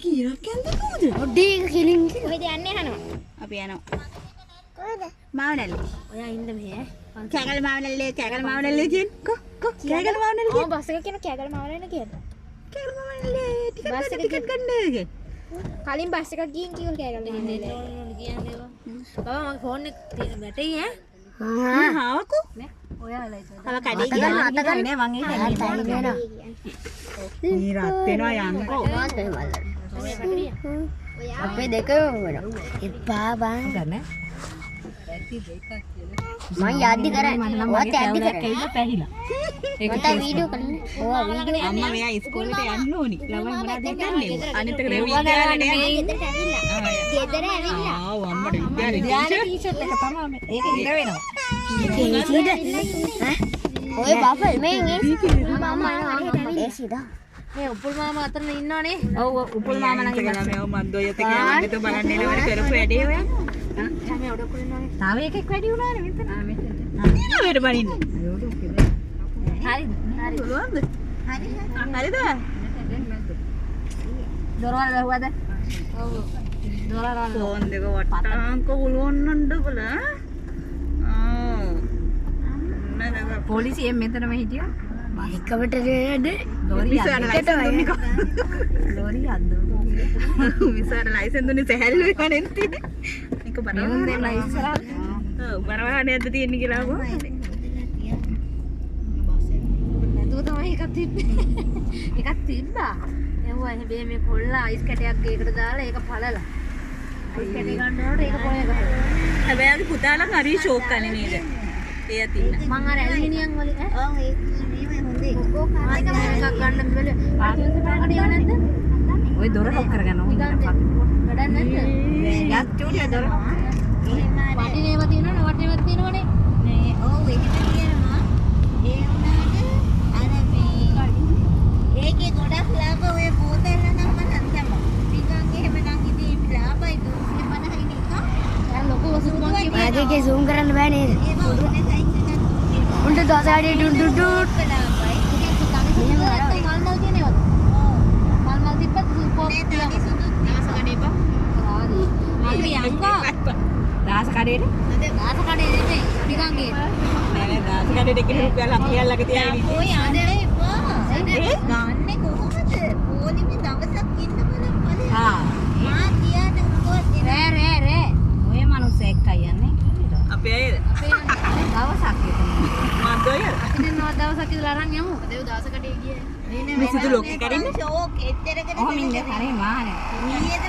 කීරක් යන්නේ කොහොමද? පොඩි කිලින් කොහෙද යන්නේ අහනවා. අපි යනවා. කොහෙද? මාවනල්ලේ. ඔයා ඉන්න මෙහෙ. කැගල් මාවනල්ලේ කියන්නේ. කො කැගල් මාවනල්ලේ. ඔව් බස් එක කියන කැගල් මාවනල්ලේ කියලා. කැගල් මාවනල්ලේ ටිකට් ගන්න කලින් බස් එකක් ගිහින් කිව්වා කැගල් ගන්නේ කියන්නේ. බබා මගේ ෆෝන් එක වැටෙයි ඈ. ආවකෝ. ඔයාලා ඒක. අව කඩේ ගියා නෑ මං ඒක වෙනවා. මේ රත් වෙනවා යන්නකෝ. අපේ දෙකම වෙනවා. එපා බං. ගන්න. මම යද්දි කරන්නේ. ඔයත් යද්දි කරන්නේ. පැහිලා. මට වීඩියෝ කරන්න. ඔයා වීඩියෝ අම්මා මෙයා ඉස්කෝලේට යන්න ඕනි. ළමයි මොනවද කරන්නේ? අනිත් එක විද්‍යාලයට යන්න. ගෙදර ඇවිල්ලා. ආව් අම්මට විද්‍යාලේ ටී-ෂර්ට් එක තමයි. ඒක ඉඳ වෙනවා. ඔය බබල් මේ මම ඒ සිතා මේ උපුල් මාමා අතන ඉන්නවනේ. ඔව් උපුල් මාමා නම් ඉන්නවා. මේ මන්දෝයත් එක යන්නේ તો බලන්න එනවනේ කරපු වැඩේ ඔයා. තමයි උඩ කුලිනවනේ. තව එකෙක් වැඩි වුණානේ මෙතන. මෙතන. නේද බලින්නේ. හරි. හරි. පුළුවන්ද? හරි. හරිද? දොරවල් වැහුවද? ඔව්. දොරවල් ෆෝන් දෙක වට්ටාංක උලවන්නන්න බල. පොලිසියෙන් මෙතනම හිටියා. එකවට නේද? ලෝරි අද්දට දුන්නේ කො. ලෝරි අද්ද. විසාර ලයිසන් දුන්නේ සැහැල්ලු එක නෙන්ද? එක බරවන්න දෙන්න ඉස්සරහ. ඔව් බරවන්න යද්ද තියෙන්නේ කියලා කො. නැතුව තමයි එකක් තිබ්බේ. එකක් තිබ්බා. එව්වා හැබැයි මේ කොල්ලා අයිස් කැටයක් ඒකට දාලා ඒක පළලා. අයිස් කැටේ ගන්නකොට ඒක පොයකට. හැබැයි අපි පුතාලා හරි ෂෝක් කන්නේ නේද? ඒ අතින්න. මං අර ඇලුමිනියම් වලින් ඈ. ඔව් ඒක නෙමෙයි හොඳේ. ආයෙත් එකක් ගන්න බැලුවේ. පාටියන්ස් පාකට යව නැද්ද? ඔය දොර ලොක් කරගන්න ඕනේ. වැඩක් නැද්ද? යක් චූටිය දොර. වටිනේව තියෙනවනේ වටිනේවත් තියෙනවනේ. නේ ඔව් එහෙම කියනවා. ඒ වුණාට අර මේ ඒකේ ගොඩක් ලාභ ඔය බෝතල් නම් මම හිතනවා. නිකන් එහෙමනම් ඉතින් ලාභයි 250 නේ එක. දැන් ලොකු වසුරුවක් කිව්වා. ඒකේ zoom කරන්න බෑ නේද? ඒ වගේ සයිස් එකක්. උන්ට දසාඩේ ඩුන් ඩුන් ඩුන්. ලාභයි. මල්මල් තියෙනවද? මල්මල් තිබ්බත් සුපර් ඒ සුදු දාස කඩේ බා. හරි. අපි යංගා දාස කඩේට දාස කඩේ නෙමෙයි. නිකන් ගේ. නෑ දාස කඩේට එක රුපියල් 40ක් ළඟ තියාගෙන ඔය අනේ එපා. ගන්නේ කොහොමද? පොලිමේ දවසක් ඉන්න බලන්න. ආ මා කියාට මොකද රෑ. ඔය මිනිස්සෙක් අයන්නේ අපේ අයද දවසක් ඒක. මන්දෝය ඉතින් නව දවසක් ඉඳලා අරන් යමු. අද දාස කඩේ ගියේ. මේ සිදු ලොක් කරින්න ෂෝක් එච්චරකට ඔහොම ඉන්නේ හරි මානේ ඊයේද